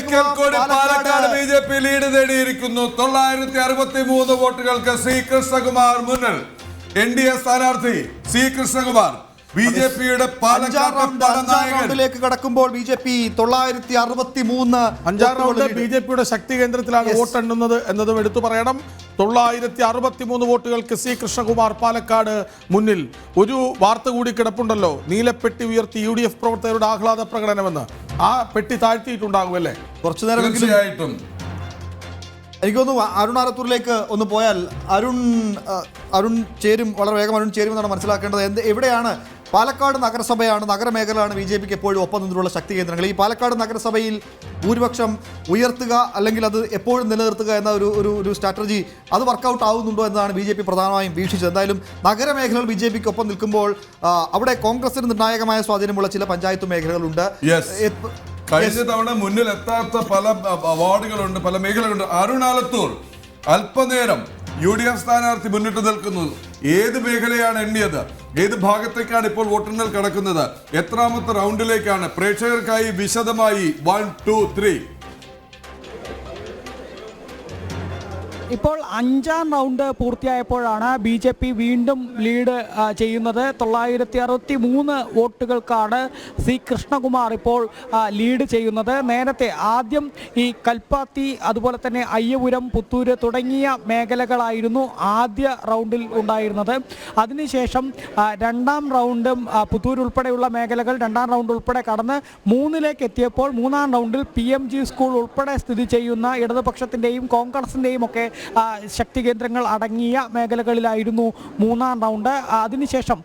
ഒരിക്കൽ കൂടി Palakkad BJP lead നേടിയിരിക്കുന്നു. 963 വോട്ടുകൾക്ക് സി കൃഷ്ണകുമാർ മുന്നിൽ. NDA സ്ഥാനാർത്ഥി സി കൃഷ്ണകുമാർ BJPയുടെ പാലക്കാടിലേക്ക് കടക്കുമ്പോൾ BJP 963 അഞ്ചാം റൗണ്ട് BJPയുടെ ശക്തി കേന്ദ്രത്തിലാണ് വോട്ട് എണ്ണുന്നത് എന്നതും എടുത്തു പറയണം. 963 വോട്ടുകൾക്ക് സി കൃഷ്ണകുമാർ പാലക്കാട് മുന്നിൽ. ഒരു വാർത്ത കൂടി കിടപ്പുണ്ടല്ലോ, നീലപ്പെട്ടി ഉയർത്തി UDF പ്രവർത്തകരുടെ ആഹ്ലാദ പ്രകടനമെന്ന്. ആ പെട്ടി താഴ്ത്തിയിട്ടുണ്ടാകുമല്ലേ കുറച്ചു നേരം. തീർച്ചയായിട്ടും എനിക്ക് തോന്നുന്നു അരുൺ ആലത്തൂരിലേക്ക് ഒന്ന് പോയാൽ അരുൺ ചേരും, വളരെ വേഗം അരുൺ ചേരും എന്നാണ് മനസ്സിലാക്കേണ്ടത്. എവിടെയാണ് പാലക്കാട് നഗരസഭയാണ്, നഗരമേഖലയാണ് BJPക്ക് എപ്പോഴും ഒപ്പം നിന്നുള്ള ശക്തി കേന്ദ്രങ്ങൾ. ഈ പാലക്കാട് നഗരസഭയിൽ ഭൂരിപക്ഷം ഉയർത്തുക അല്ലെങ്കിൽ അത് എപ്പോഴും നിലനിർത്തുക എന്ന ഒരു സ്ട്രാറ്റജി അത് വർക്കൗട്ട് ആവുന്നുണ്ടോ എന്നതാണ് BJP പ്രധാനമായും വീക്ഷിച്ചത്. എന്തായാലും നഗരമേഖലകൾ BJPക്ക് ഒപ്പം നിൽക്കുമ്പോൾ അവിടെ കോൺഗ്രസിന് നിർണായകമായ സ്വാധീനമുള്ള ചില പഞ്ചായത്ത് മേഖലകളുണ്ട്. കഴിഞ്ഞ തവണ മുന്നിൽ എത്താത്ത പല വാർഡുകളുണ്ട്, പല മേഖലകളുണ്ട്. അരുൺ ആലത്തൂർ അല്പനേരം UDF സ്ഥാനാർത്ഥി മുന്നിട്ട് നിൽക്കുന്നു. ഏത് മേഖലയാണ് എണ്ണിയത്, ഏത് ഭാഗത്തേക്കാണ് ഇപ്പോൾ വോട്ടെണ്ണൽ കടക്കുന്നത്, എത്രാമത്തെ റൗണ്ടിലേക്കാണ്? പ്രേക്ഷകർക്കായി വിശദമായി 1, 2, 3. ഇപ്പോൾ 5ാം റൗണ്ട് പൂർത്തിയായപ്പോഴാണ് BJP വീണ്ടും ലീഡ് ചെയ്യുന്നത്. 963 വോട്ടുകൾക്കാണ് സി കൃഷ്ണകുമാർ ഇപ്പോൾ ലീഡ് ചെയ്യുന്നത്. നേരത്തെ ആദ്യം ഈ കൽപ്പാത്തി, അതുപോലെ തന്നെ അയ്യപുരം, പുത്തൂര് തുടങ്ങിയ മേഖലകളായിരുന്നു ആദ്യ റൗണ്ടിൽ ഉണ്ടായിരുന്നത്. അതിനുശേഷം 2ാം റൗണ്ടും പുത്തൂർ ഉൾപ്പെടെയുള്ള മേഖലകൾ 2ാം റൗണ്ട് ഉൾപ്പെടെ കടന്ന് 3ലേക്ക് എത്തിയപ്പോൾ 3ാം റൗണ്ടിൽ PMG സ്കൂൾ ഉൾപ്പെടെ സ്ഥിതി ചെയ്യുന്ന ഇടതുപക്ഷത്തിൻ്റെയും കോൺഗ്രസിൻ്റെയും ഒക്കെ ശക്തി കേന്ദ്രങ്ങൾ അടങ്ങിയ മേഖലകളിലായിരുന്നു 3ാം റൗണ്ട്. അതിനുശേഷം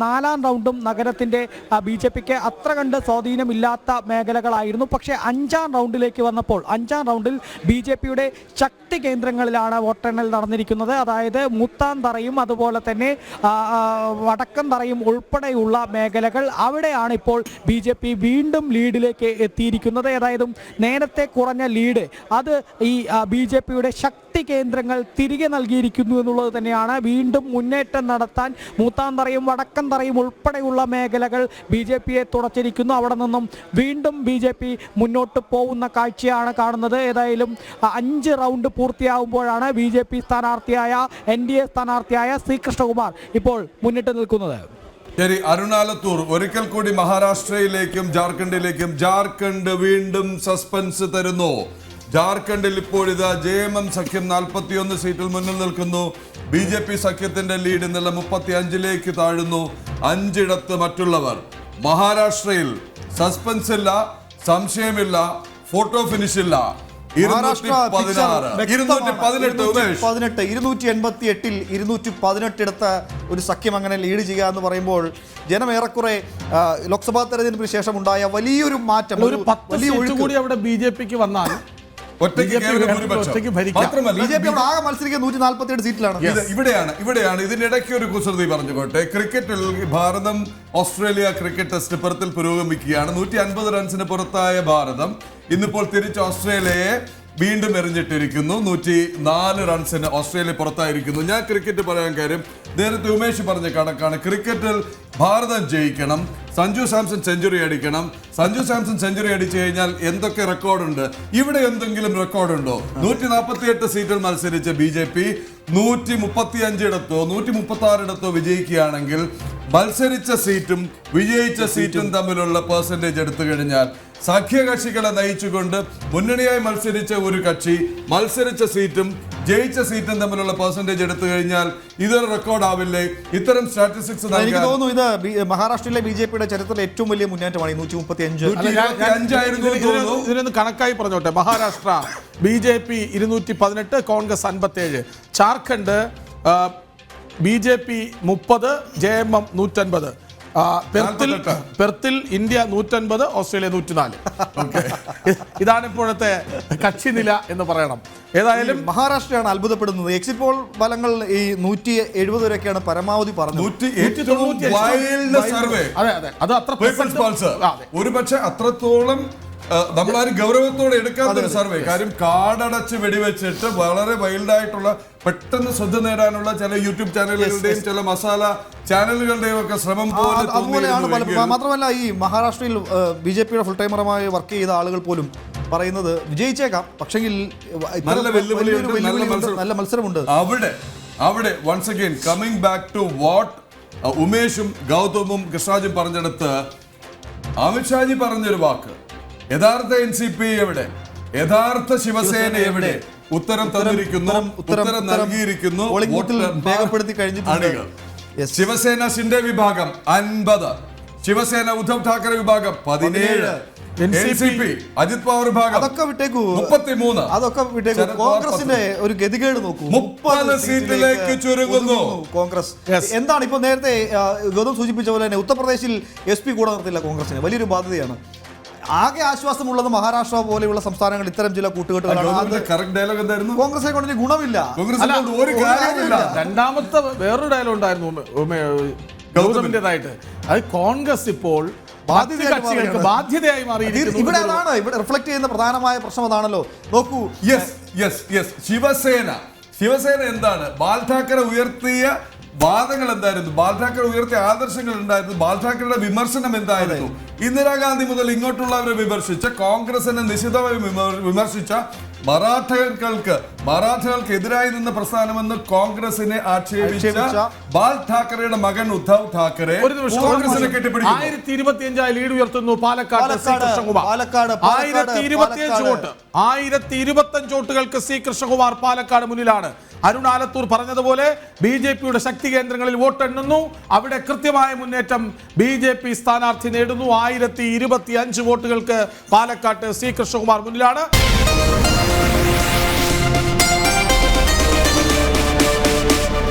4ാം റൗണ്ടും നഗരത്തിൻ്റെ BJPക്ക് അത്ര കണ്ട് സ്വാധീനമില്ലാത്ത മേഖലകളായിരുന്നു. പക്ഷേ 5ാം റൗണ്ടിലേക്ക് വന്നപ്പോൾ 5ാം റൗണ്ടിൽ BJPയുടെ ശക്തി കേന്ദ്രങ്ങളിലാണ് വോട്ടെണ്ണൽ നടന്നിരിക്കുന്നത്. അതായത് മുത്താന്തറയും അതുപോലെ തന്നെ വടക്കന്തറയും ഉൾപ്പെടെയുള്ള മേഖലകൾ, അവിടെയാണ് ഇപ്പോൾ BJP വീണ്ടും ലീഡിലേക്ക് എത്തിയിരിക്കുന്നത്. അതായത് നേരത്തെ കുറഞ്ഞ ലീഡ് അത് ഈ BJPയുടെ ശക്തി കേന്ദ്രങ്ങൾ തിരികെ നൽകിയിരിക്കുന്നു എന്നുള്ളത് തന്നെയാണ്. വീണ്ടും മുന്നേറ്റം നടത്താൻ മൂത്താന്തറയും വടക്കന്തറയും ഉൾപ്പെടെയുള്ള മേഖലകൾ BJPയെ തുടച്ചിരിക്കുന്നു. അവിടെ നിന്നും വീണ്ടും BJP മുന്നോട്ട് പോകുന്ന കാഴ്ചയാണ് കാണുന്നത്. ഏതായാലും 5 റൗണ്ട് പൂർത്തിയാകുമ്പോഴാണ് BJP സ്ഥാനാർത്ഥിയായ NDA സ്ഥാനാർത്ഥിയായ സി കൃഷ്ണകുമാർ ഇപ്പോൾ മുന്നിട്ട് നിൽക്കുന്നത്. ശരി, അരുൺ ആലത്തൂർ ഒരിക്കൽ കൂടി മഹാരാഷ്ട്രയിലേക്കും ജാർഖണ്ഡിലേക്കും. ജാർഖണ്ഡ് വീണ്ടും സസ്പെൻസ് തരുന്നു. ജാർഖണ്ഡിൽ ഇപ്പോഴിതാ JMM സഖ്യം 41 സീറ്റിൽ മുന്നിൽ നിൽക്കുന്നു. BJP സഖ്യത്തിന്റെ ലീഡ് ഇന്നലെ 35ലേക്ക് താഴുന്നു. 5 ഇടത്ത് മറ്റുള്ളവർ. മഹാരാഷ്ട്രയിൽ സസ്പെൻസ് ഇല്ല, സംശയമില്ല, ഫോട്ടോ ഫിനിഷ് ഇല്ല. 288 ഇടത്ത് ഒരു സഖ്യം അങ്ങനെ ലീഡ് ചെയ്യുക എന്ന് പറയുമ്പോൾ ജനം ഏറെക്കുറെ ലോക്സഭാ തെരഞ്ഞെടുപ്പിന് ശേഷം ഉണ്ടായ വലിയൊരു മാറ്റം, ഒരു 10 സീറ്റ് കൂടി അവിടെ BJPക്ക് വന്നാൽ ഇവിടെയാണ് ഇതിന്റെ ഇടയ്ക്ക് ഒരു കുസൃതി പറഞ്ഞുകൊട്ടെ. ക്രിക്കറ്റിൽ ഭാരതം ഓസ്ട്രേലിയ ക്രിക്കറ്റ് ടെസ്റ്റ് പെർത്തിൽ പുരോഗമിക്കുകയാണ്. 150 റൺസിന് പുറത്തായ ഭാരതം ഇന്നിപ്പോൾ തിരിച്ച് ഓസ്ട്രേലിയയെ വീണ്ടും എറിഞ്ഞിട്ടിരിക്കുന്നു. 104 റൺസിന് ഓസ്ട്രേലിയ പുറത്തായിരിക്കുന്നു. ഞാൻ ക്രിക്കറ്റ് പറയാൻ കാര്യം നേരത്തെ ഉമേഷ് പറഞ്ഞ കണക്കാണ്. ക്രിക്കറ്റിൽ ഭാരതം ജയിക്കണം, സഞ്ജു സാംസൺ സെഞ്ചുറി അടിക്കണം. സഞ്ജു സാംസൺ സെഞ്ചുറി അടിച്ചു കഴിഞ്ഞാൽ എന്തൊക്കെ റെക്കോർഡുണ്ട്? ഇവിടെ എന്തെങ്കിലും റെക്കോർഡുണ്ടോ? 148 സീറ്റിൽ മത്സരിച്ച BJP 135 ഇടത്തോ 136 ഇടത്തോ വിജയിക്കുകയാണെങ്കിൽ മത്സരിച്ച സീറ്റും വിജയിച്ച സീറ്റും തമ്മിലുള്ള പെർസെൻറ്റേജ് എടുത്തു കഴിഞ്ഞാൽ സഖ്യകക്ഷികളെ നയിച്ചുകൊണ്ട് മുന്നണിയായി മത്സരിച്ച ഒരു കക്ഷി മത്സരിച്ച സീറ്റും ജയിച്ച സീറ്റും തമ്മിലുള്ള പെർസെൻറ്റേജ് എടുത്തു കഴിഞ്ഞാൽ ഇതൊരു റെക്കോർഡ് ആവില്ലേ? ഇത്തരം സ്റ്റാറ്റിസ്റ്റിക്സ് എനിക്ക് തോന്നുന്നു ഇത് മഹാരാഷ്ട്രയിലെ BJPയുടെ ചരിത്രത്തിലെ ഏറ്റവും വലിയ മുന്നേറ്റമാണ്. 135 ഇതിനൊന്ന് കണക്കായി പറഞ്ഞോട്ടെ. Maharashtra BJP 218, Congress 57. Jharkhand BJP 30, JMM 150. പെർത്തിൽ ഇന്ത്യ 150, ഓസ്ട്രേലിയ 104. ഇതാണ് ഇപ്പോഴത്തെ കക്ഷി നില എന്ന് പറയണം. ഏതായാലും മഹാരാഷ്ട്രയാണ് അത്ഭുതപ്പെടുന്നത്. എക്സിറ്റ് പോൾ ഫലങ്ങൾ ഈ 170 വരെയൊക്കെയാണ് പരമാവധി പറഞ്ഞത്. ഒരു പക്ഷെ അത്രത്തോളം നമ്മളാരും ഗൗരവത്തോടെ എടുക്കാത്തൊരു സർവേ. കാര്യം കാടടച്ച് വെടിവെച്ചിട്ട് വളരെ വൈൽഡായിട്ടുള്ള പെട്ടെന്ന് ശ്രദ്ധ നേടാനുള്ള ചില യൂട്യൂബ് ചാനലുകളുടെയും ചില മസാല ചാനലുകളുടെയും ഒക്കെ ശ്രമം അതുപോലെയാണ്. മാത്രമല്ല ഈ മഹാരാഷ്ട്രയിൽ BJPയുടെ ഫുൾ ടൈമറുമായി വർക്ക് ചെയ്ത ആളുകൾ പോലും പറയുന്നത് വിജയിച്ചേക്കാം, പക്ഷെങ്കിൽ നല്ല വെല്ലുവിളിയുണ്ട്, നല്ല മത്സരമുണ്ട്. അവിടെ once again coming back to what ഉമേഷും ഗൗതമും കൃഷ്ണരാജും പറഞ്ഞെടുത്ത് Amit Shah ji പറഞ്ഞൊരു വാക്ക്, യഥാർത്ഥ NCP എവിടെ, യഥാർത്ഥ ശിവസേന എവിടെ? ഉത്തരം തന്നിരിക്കുന്നു, ഉത്തരം നൽകിയിരിക്കുന്നു. രേഖപ്പെടുത്തി കഴിഞ്ഞിട്ടുണ്ട്. ശിവസേന ഷിൻഡെ വിഭാഗം 50, ശിവസേന ഉദ്ധവ് ഠാക്കറെ വിഭാഗം 17, NCP അജിത് പവാർ വിഭാഗം അതൊക്കെ വിട്ടേക്കൂ 33, അതൊക്കെ വിട്ടേക്കൂ. കോൺഗ്രസിന്റെ ഒരു ഗതികേട് നോക്കൂ, 30 സീറ്റിലേക്ക് ചുരുങ്ങുന്നു കോൺഗ്രസ്. എന്താണ് ഇപ്പൊ നേരത്തെ ഗൗതം സൂചിപ്പിച്ച പോലെ തന്നെ ഉത്തർപ്രദേശിൽ SP കൂടെ നിർത്തില്ല കോൺഗ്രസിന്, വലിയൊരു ബാധ്യതയാണ്. ആകെ ആശ്വാസമുള്ളത് മഹാരാഷ്ട്ര പോലെയുള്ള സംസ്ഥാനങ്ങൾ ഇത്തരം ചില കൂട്ടുകെട്ടുകളാണ്. കോൺഗ്രസിനെ കൊണ്ട് ഗുണമില്ല. രണ്ടാമത്തെ വേറൊരു ഡയലോഗ് ഉണ്ടായിരുന്നു ഗൗതമിന്റേതായിട്ട്, അത് കോൺഗ്രസ് ഇപ്പോൾ ബാധ്യതയായി മാറിയിരിക്കുന്നു. ഇവിടെ റിഫ്ലക്ട് ചെയ്യുന്ന പ്രധാനമായ പ്രശ്നം അതാണല്ലോ. നോക്കൂ, ശിവസേന എന്താണ്? ബാൽ ഠാക്കറെ ഉയർത്തിയ വാദങ്ങൾ എന്തായിരുന്നു? ബാൽ ഠാക്കറെ ഉയർത്തിയ ആദർശങ്ങൾ എന്തായിരുന്നു? ബാൽ ഠാക്കറയുടെ വിമർശനം എന്തായിരുന്നു? ഇന്ദിരാഗാന്ധി മുതൽ ഇങ്ങോട്ടുള്ളവരെ വിമർശിച്ച, കോൺഗ്രസിനെ നിശിതമായി വിമർശിച്ച, മറാഠകൾക്ക് എതിരായി നിന്ന പ്രസ്ഥാനമെന്ന് കോൺഗ്രസിനെ ആക്ഷേപിച്ച ബാൽ ഠാക്കറയുടെ മകൻ ഉദ്ധവ് ഠാക്കറെ കോൺഗ്രസിനെ കെട്ടിപ്പിടിക്കുന്നു. 1025 ലീഡ് ഉയർത്തുന്നു പാലക്കാട്. 1025 വോട്ട്, 1025 വോട്ടുകൾക്ക് സി കൃഷ്ണകുമാർ പാലക്കാട് മുന്നിലാണ്. അരുൺ ആലത്തൂർ പറഞ്ഞതുപോലെ BJPയുടെ ശക്തി കേന്ദ്രങ്ങളിൽ വോട്ടെണ്ണുന്നു, അവിടെ കൃത്യമായ മുന്നേറ്റം BJP സ്ഥാനാർത്ഥി നേടുന്നു. 1025 വോട്ടുകൾക്ക് പാലക്കാട്ട് സി കൃഷ്ണകുമാർ മുന്നിലാണ്.